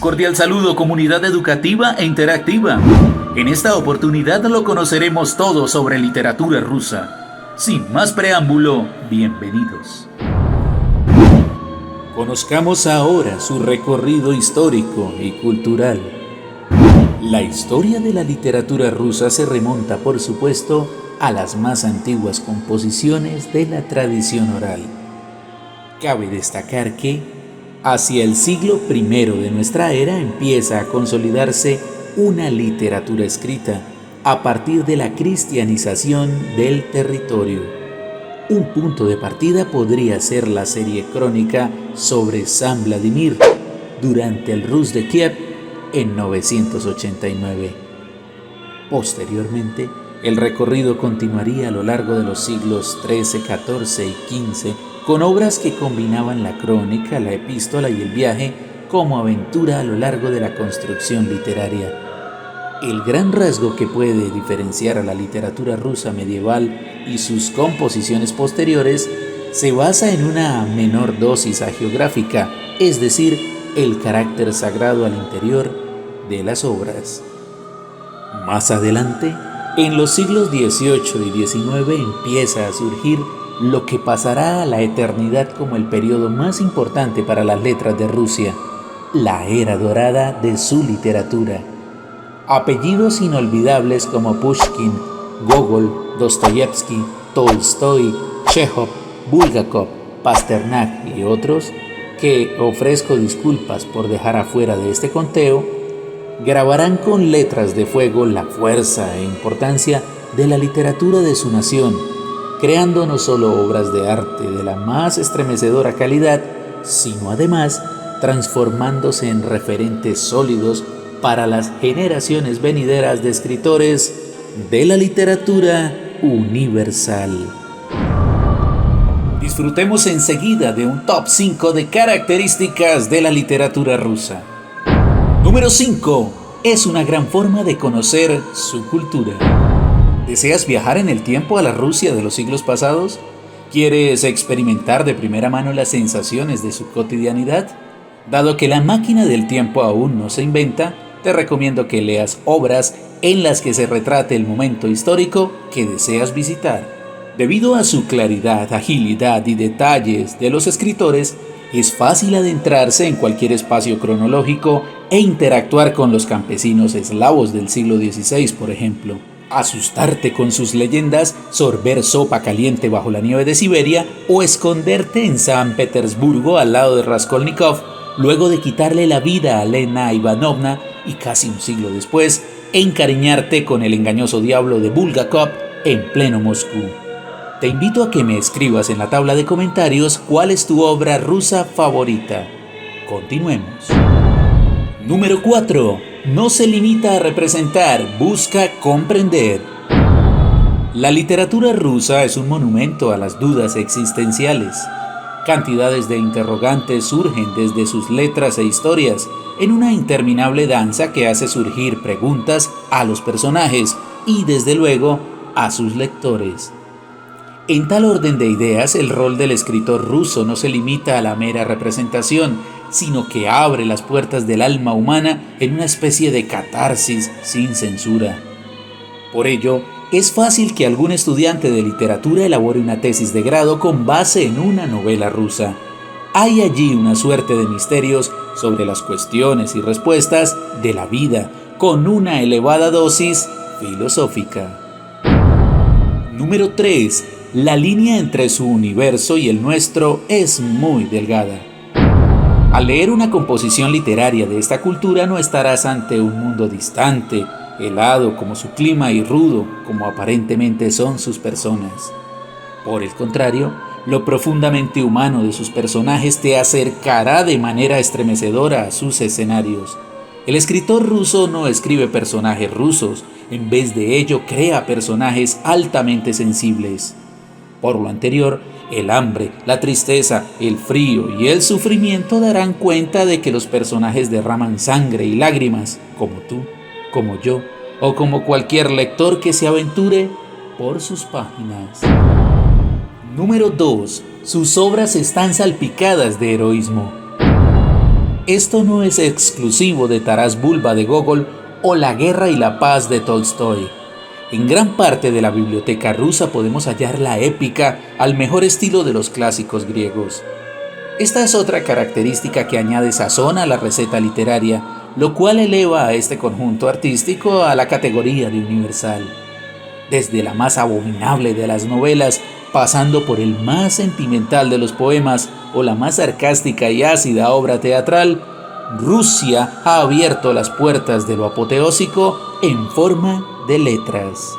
cordial saludo, comunidad educativa e interactiva. En esta oportunidad lo conoceremos todo sobre literatura rusa. Sin más preámbulo, bienvenidos. Conozcamos ahora su recorrido histórico y cultural. La historia de la literatura rusa se remonta, por supuesto, a las más antiguas composiciones de la tradición oral. Cabe destacar que, hacia el siglo I de nuestra era, empieza a consolidarse una literatura escrita a partir de la cristianización del territorio. Un punto de partida podría ser la serie crónica sobre San Vladimir durante el Rus de Kiev en 989. Posteriormente, el recorrido continuaría a lo largo de los siglos XIII, XIV y XV con obras que combinaban la crónica, la epístola y el viaje como aventura a lo largo de la construcción literaria. El gran rasgo que puede diferenciar a la literatura rusa medieval y sus composiciones posteriores se basa en una menor dosis hagiográfica, es decir, el carácter sagrado al interior de las obras. Más adelante, en los siglos XVIII y XIX empieza a surgir lo que pasará a la eternidad como el periodo más importante para las letras de Rusia, la era dorada de su literatura. Apellidos inolvidables como Pushkin, Gogol, Dostoyevsky, Tolstoy, Chekhov, Bulgakov, Pasternak y otros, que ofrezco disculpas por dejar afuera de este conteo, grabarán con letras de fuego la fuerza e importancia de la literatura de su nación, creando no solo obras de arte de la más estremecedora calidad, sino además transformándose en referentes sólidos para las generaciones venideras de escritores de la literatura universal. Disfrutemos enseguida de un top 5 de características de la literatura rusa. Número 5. Es una gran forma de conocer su cultura. ¿Deseas viajar en el tiempo a la Rusia de los siglos pasados? ¿Quieres experimentar de primera mano las sensaciones de su cotidianidad? Dado que la máquina del tiempo aún no se inventa, te recomiendo que leas obras en las que se retrate el momento histórico que deseas visitar. Debido a su claridad, agilidad y detalles de los escritores, es fácil adentrarse en cualquier espacio cronológico e interactuar con los campesinos eslavos del siglo XVI, por ejemplo. Asustarte con sus leyendas, sorber sopa caliente bajo la nieve de Siberia o esconderte en San Petersburgo al lado de Raskolnikov, luego de quitarle la vida a Lena Ivanovna y casi un siglo después, encariñarte con el engañoso diablo de Bulgakov en pleno Moscú. Te invito a que me escribas en la tabla de comentarios cuál es tu obra rusa favorita. Continuemos. Número 4. No se limita a representar, busca comprender. La literatura rusa es un monumento a las dudas existenciales. Cantidades de interrogantes surgen desde sus letras e historias, en una interminable danza que hace surgir preguntas a los personajes y, desde luego, a sus lectores. En tal orden de ideas, el rol del escritor ruso no se limita a la mera representación, sino que abre las puertas del alma humana en una especie de catarsis sin censura. Por ello, es fácil que algún estudiante de literatura elabore una tesis de grado con base en una novela rusa. Hay allí una suerte de misterios sobre las cuestiones y respuestas de la vida, con una elevada dosis filosófica. Número 3. La línea entre su universo y el nuestro es muy delgada. Al leer una composición literaria de esta cultura no estarás ante un mundo distante, helado como su clima y rudo como aparentemente son sus personas. Por el contrario, lo profundamente humano de sus personajes te acercará de manera estremecedora a sus escenarios. El escritor ruso no escribe personajes rusos, en vez de ello crea personajes altamente sensibles. Por lo anterior, el hambre, la tristeza, el frío y el sufrimiento darán cuenta de que los personajes derraman sangre y lágrimas, como tú, como yo, o como cualquier lector que se aventure por sus páginas. Número 2. Sus obras están salpicadas de heroísmo. Esto no es exclusivo de Taras Bulba de Gogol o La guerra y la paz de Tolstói. En gran parte de la biblioteca rusa podemos hallar la épica al mejor estilo de los clásicos griegos. Esta es otra característica que añade sazón a la receta literaria, lo cual eleva a este conjunto artístico a la categoría de universal. Desde la más abominable de las novelas, pasando por el más sentimental de los poemas o la más sarcástica y ácida obra teatral, Rusia ha abierto las puertas de lo apoteósico en forma de letras.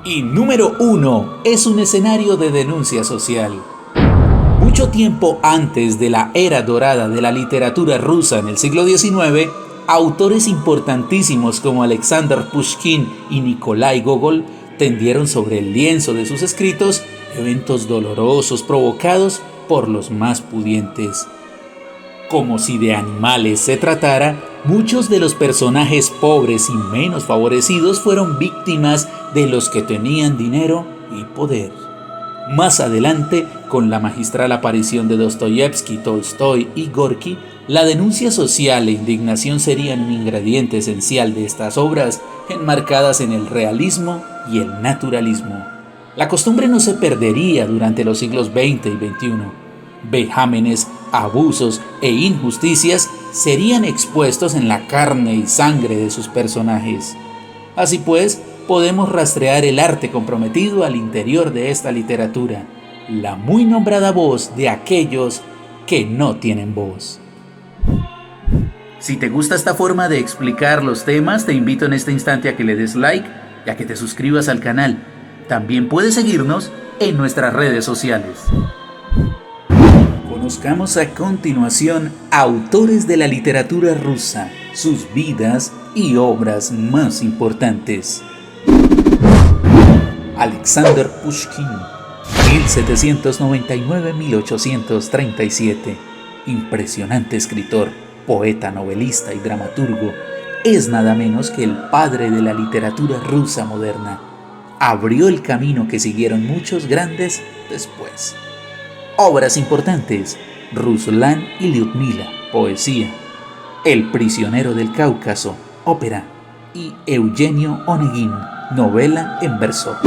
Y número 1 es un escenario de denuncia social. Mucho tiempo antes de la era dorada de la literatura rusa en el siglo XIX, autores importantísimos como Alexander Pushkin y Nikolai Gogol tendieron sobre el lienzo de sus escritos eventos dolorosos provocados por los más pudientes. Como si de animales se tratara, muchos de los personajes pobres y menos favorecidos fueron víctimas de los que tenían dinero y poder. Más adelante, con la magistral aparición de Dostoyevsky, Tolstói y Gorki, la denuncia social e indignación serían un ingrediente esencial de estas obras, enmarcadas en el realismo y el naturalismo. La costumbre no se perdería durante los siglos XX y XXI. Vejámenes, abusos e injusticias serían expuestos en la carne y sangre de sus personajes. Así pues, podemos rastrear el arte comprometido al interior de esta literatura, la muy nombrada voz de aquellos que no tienen voz. Si te gusta esta forma de explicar los temas, te invito en este instante a que le des like y a que te suscribas al canal. También puedes seguirnos en nuestras redes sociales. Conozcamos a continuación autores de la literatura rusa, sus vidas y obras más importantes. Alexander Pushkin, 1799-1837, impresionante escritor, poeta, novelista y dramaturgo, es nada menos que el padre de la literatura rusa moderna. Abrió el camino que siguieron muchos grandes después. Obras importantes: Ruslan y Lyudmila, poesía; El prisionero del Cáucaso, ópera; y Eugenio Onegin, novela en verso.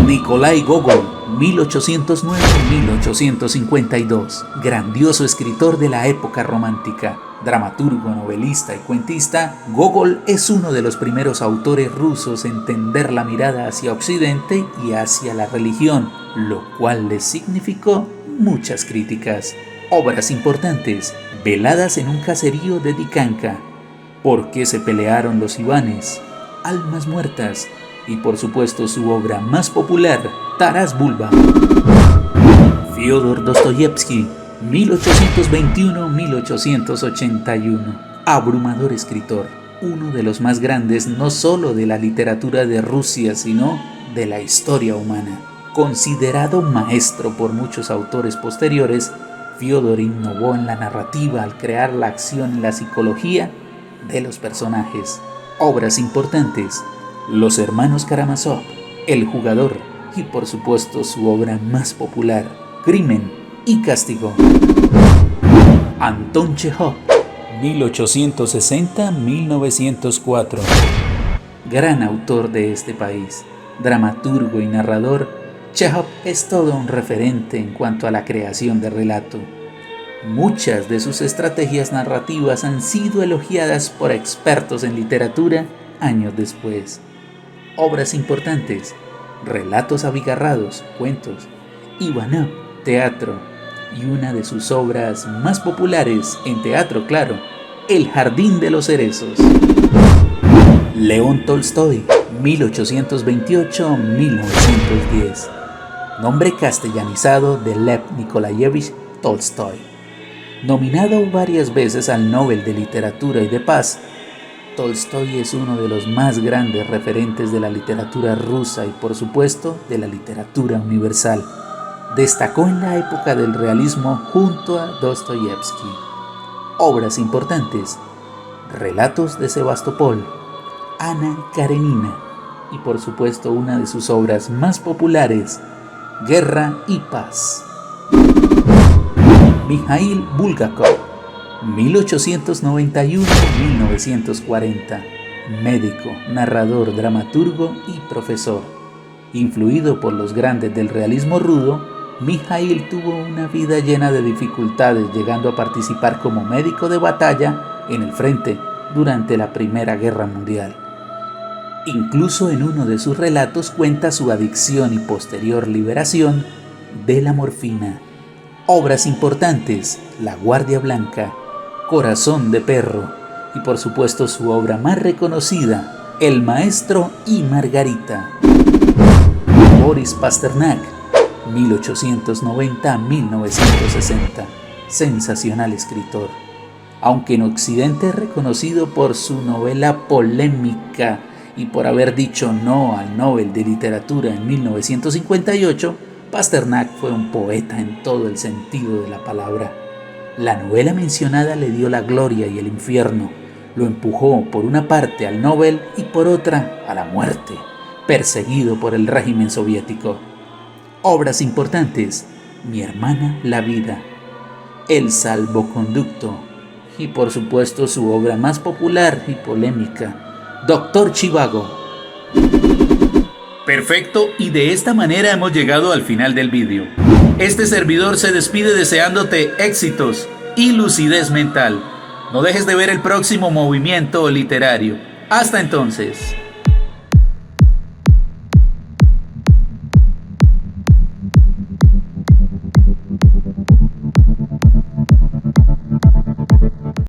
Nikolai Gogol, 1809-1852, grandioso escritor de la época romántica, dramaturgo, novelista y cuentista. Gogol es uno de los primeros autores rusos en tender la mirada hacia Occidente y hacia la religión, lo cual les significó muchas críticas. Obras importantes: Veladas en un caserío de Dikanka, ¿Por qué se pelearon los Ivanes?, Almas muertas, y por supuesto su obra más popular, Taras Bulba. Fyodor Dostoyevsky, 1821-1881, abrumador escritor, uno de los más grandes no solo de la literatura de Rusia, sino de la historia humana. Considerado maestro por muchos autores posteriores, Fyodor innovó en la narrativa al crear la acción y la psicología de los personajes. Obras importantes: Los hermanos Karamazov, El jugador y por supuesto su obra más popular, Crimen y Castigo. Anton Chejov, 1860-1904, gran autor de este país, dramaturgo y narrador. Chejov es todo un referente en cuanto a la creación de relato. Muchas de sus estrategias narrativas han sido elogiadas por expertos en literatura años después. Obras importantes: Relatos abigarrados, cuentos; Ivanov, teatro; y una de sus obras más populares en teatro, claro, El jardín de los cerezos. León Tolstói, 1828-1910, nombre castellanizado de Lev Nikolayevich Tolstói. Nominado varias veces al Nobel de Literatura y de Paz, Tolstói es uno de los más grandes referentes de la literatura rusa y por supuesto de la literatura universal. Destacó en la época del realismo junto a Dostoyevsky. Obras importantes: Relatos de Sebastopol, Ana Karenina y por supuesto una de sus obras más populares, Guerra y Paz. Mikhail Bulgakov, 1891-1940, médico, narrador, dramaturgo y profesor. Influido por los grandes del realismo rudo, Mikhail tuvo una vida llena de dificultades, llegando a participar como médico de batalla en el frente durante la Primera Guerra Mundial. Incluso en uno de sus relatos cuenta su adicción y posterior liberación de la morfina. Obras importantes: La Guardia Blanca, Corazón de Perro y por supuesto su obra más reconocida, El Maestro y Margarita. Boris Pasternak, 1890-1960, sensacional escritor. Aunque en Occidente es reconocido por su novela polémica y por haber dicho no al Nobel de Literatura en 1958, Pasternak fue un poeta en todo el sentido de la palabra. La novela mencionada le dio la gloria y el infierno, lo empujó por una parte al Nobel y por otra a la muerte, perseguido por el régimen soviético. Obras importantes: Mi hermana la vida, El salvoconducto y por supuesto su obra más popular y polémica, Doctor Zhivago. Perfecto, y de esta manera hemos llegado al final del vídeo. Este servidor se despide deseándote éxitos y lucidez mental. No dejes de ver el próximo movimiento literario. Hasta entonces.